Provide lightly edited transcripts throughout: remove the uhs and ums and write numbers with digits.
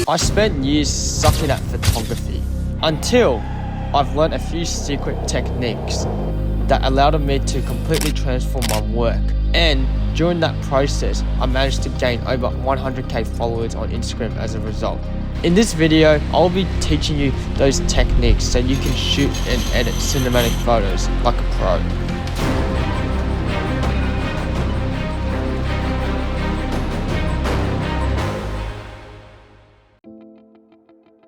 I spent years sucking at photography until I've learned a few secret techniques that allowed me to completely transform my work. And during that process, I managed to gain over 100k followers on Instagram as a result. In this video, I'll be teaching you those techniques so you can shoot and edit cinematic photos like a pro.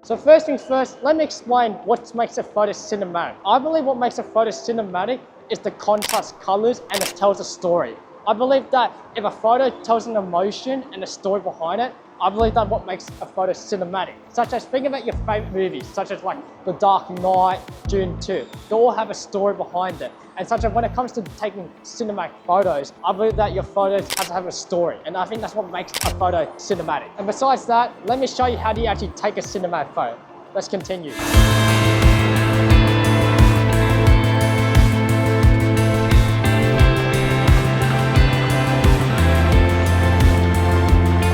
So first things first, let me explain what makes a photo cinematic. I believe what makes a photo cinematic is the contrast colors and it tells a story. I believe that if a photo tells an emotion and a story behind it, I believe that what makes a photo cinematic. Such as, think about your favorite movies, such as like The Dark Knight, Dune 2. They all have a story behind it. And such as when it comes to taking cinematic photos, I believe that your photos have to have a story. And I think that's what makes a photo cinematic. And besides that, let me show you how do you actually take a cinematic photo. Let's continue.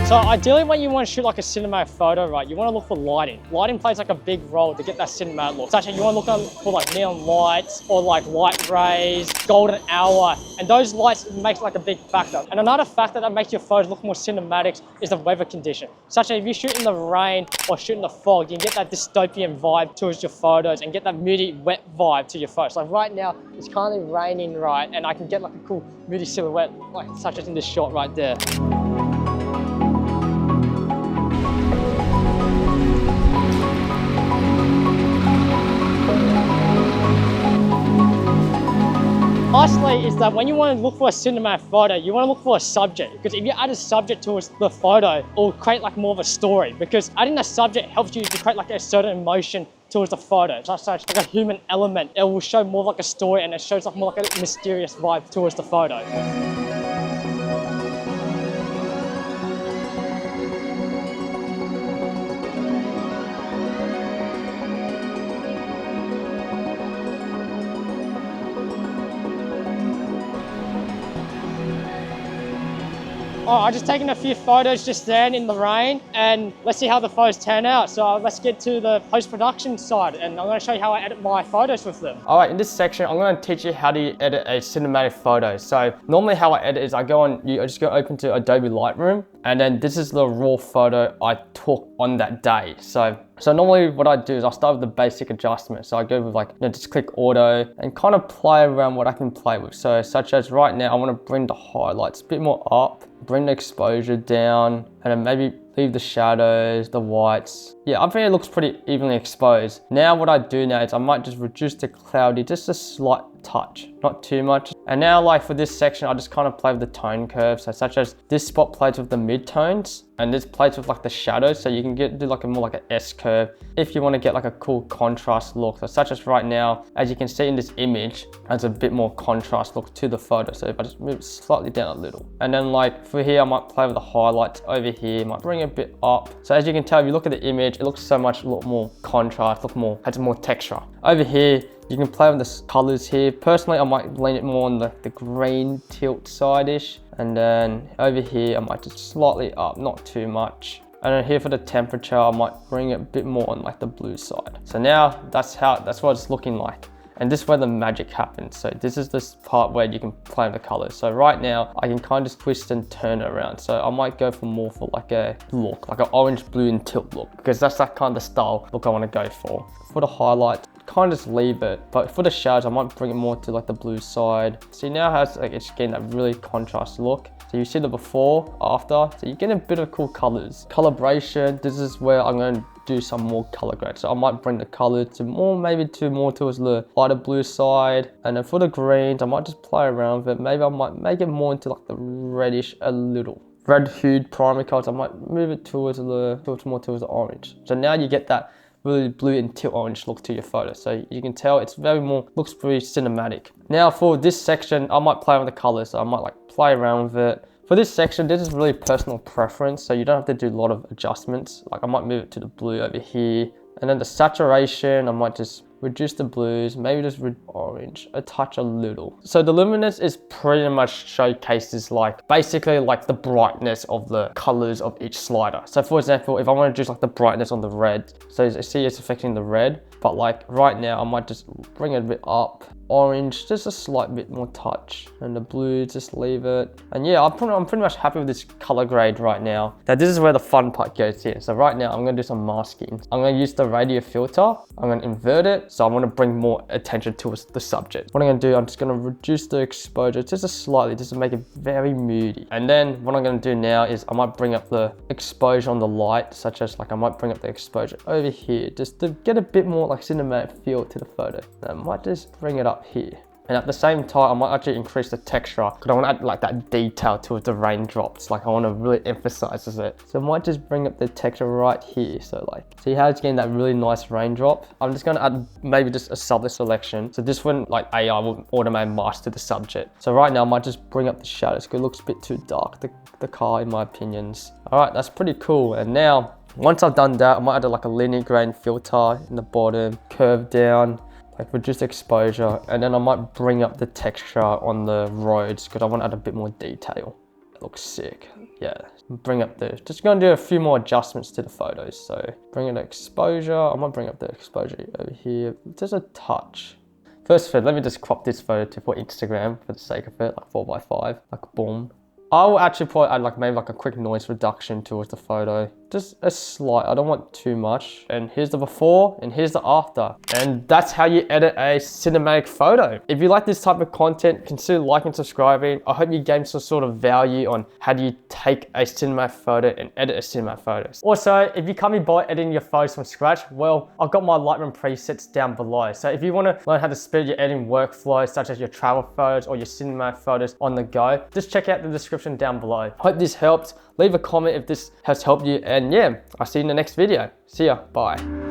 So ideally when you want to shoot like a cinematic photo, right, you want to look for lighting. Lighting plays like a big role to get that cinematic look. Such as you want to look for like neon lights or like light rays, golden hour, and those lights make like a big factor. And another factor that makes your photos look more cinematic is the weather condition. Such as if you shoot in the rain or shoot in the fog, you can get that dystopian vibe towards your photos and get that moody, wet vibe to your photos. Like right now, it's currently raining, right, and I can get like a cool moody silhouette, like such as in this shot right there. Lastly is that when you want to look for a cinematic photo, you want to look for a subject, because if you add a subject towards the photo, it will create like more of a story, because adding a subject helps you to create like a certain emotion towards the photo, such like a human element. It will show more like a story and it shows like more like a mysterious vibe towards the photo. I've just taken a few photos just then in the rain, and let's see how the photos turn out. So let's get to the post-production side, and I'm going to show you how I edit my photos with them. All right, in this section, I'm going to teach you how to edit a cinematic photo. So normally how I edit is I just go open to Adobe Lightroom, and then this is the raw photo I took on that day. So normally what I do is I start with the basic adjustment. So I go with like, just click auto and kind of play around what I can play with. So such as right now, I want to bring the highlights a bit more up, bring the exposure down, and then maybe leave the shadows, the whites. Yeah, I think it looks pretty evenly exposed. Now what I do now is I might just reduce the cloudy just a slight touch, not too much. And now like for this section, I just kind of play with the tone curve. So such as this spot plays with the mid-tones and this plays with like the shadows. So you can do like a more like an S curve if you want to get like a cool contrast look. So such as right now, as you can see in this image, there's a bit more contrast look to the photo. So if I just move it slightly down a little. And then like for here, I might play with the highlights over here, might bring it a bit up. So as you can tell, if you look at the image, it looks so much a lot more contrast, has more texture. Over here, you can play with the colors here. Personally, I might lean it more on the green tilt side-ish. And then over here, I might just slightly up, not too much. And then here for the temperature, I might bring it a bit more on like the blue side. So now that's what it's looking like. And this is where the magic happens. So this is this part where you can play with the colors. So right now I can kind of just twist and turn it around. So I might go for more for like a look, like an orange, blue and tilt look, because that's that kind of style look I want to go for. For the highlight, kind of just leave it. But for the shadows, I might bring it more to like the blue side. So now has like it's getting that really contrast look. So you see the before, after, so you get a bit of cool colors. Calibration, this is where I'm going to do some more color grade. So I might bring the color to more towards the lighter blue side. And then for the greens, I might just play around with it. Maybe I might make it more into like the reddish a little. Red hued primary colors, I might move it more towards the orange. So now you get that really blue and teal orange look to your photo. So you can tell it's looks very cinematic. Now for this section, I might play with the colors. So I might like play around with it. For this section, this is really personal preference. So you don't have to do a lot of adjustments. Like I might move it to the blue over here. And then the saturation, I might just reduce the blues, maybe just orange, a touch a little. So the luminance is pretty much showcases like basically like the brightness of the colors of each slider. So for example, if I want to reduce like the brightness on the red, so you see it's affecting the red, but like right now I might just bring it a bit up. Orange, just a slight bit more touch, and the blue, just leave it. And yeah, I'm pretty much happy with this color grade right now. Now this is where the fun part goes here. So right now I'm gonna do some masking. I'm gonna use the radio filter. I'm gonna invert it, so I want to bring more attention towards the subject. What I'm gonna do, I'm just gonna reduce the exposure just slightly, just to make it very moody. And then what I'm gonna do now is I might bring up the exposure on the light, such as like I might bring up the exposure over here, just to get a bit more like cinematic feel to the photo. And I might just bring it up here. And at the same time, I might actually increase the texture because I want to add like that detail to the raindrops. Like I want to really emphasize it. So I might just bring up the texture right here. So like, see how it's getting that really nice raindrop? I'm just going to add maybe just a subtle selection. So this one, like AI will automatically mask to the subject. So right now I might just bring up the shadows because it looks a bit too dark, the car in my opinions. All right, that's pretty cool. And now, once I've done that, I might add like a linear grain filter in the bottom, curve down, like reduce exposure, and then I might bring up the texture on the roads because I want to add a bit more detail. It looks sick. Yeah, bring up the, just gonna do a few more adjustments to the photos. So bring in the exposure. I might bring up the exposure over here, just a touch. First of all, let me just crop this photo for Instagram for the sake of it, like 4x5, like boom. I will actually probably add like maybe like a quick noise reduction towards the photo. Just a slight, I don't want too much. And here's the before and here's the after. And that's how you edit a cinematic photo. If you like this type of content, consider liking and subscribing. I hope you gained some sort of value on how do you take a cinematic photo and edit a cinematic photo. Also, if you can't be bothered editing your photos from scratch, well, I've got my Lightroom presets down below. So if you want to learn how to speed your editing workflow, such as your travel photos or your cinematic photos on the go, just check out the description down below. Hope this helped. Leave a comment if this has helped you, and yeah, I'll see you in the next video. See ya, bye.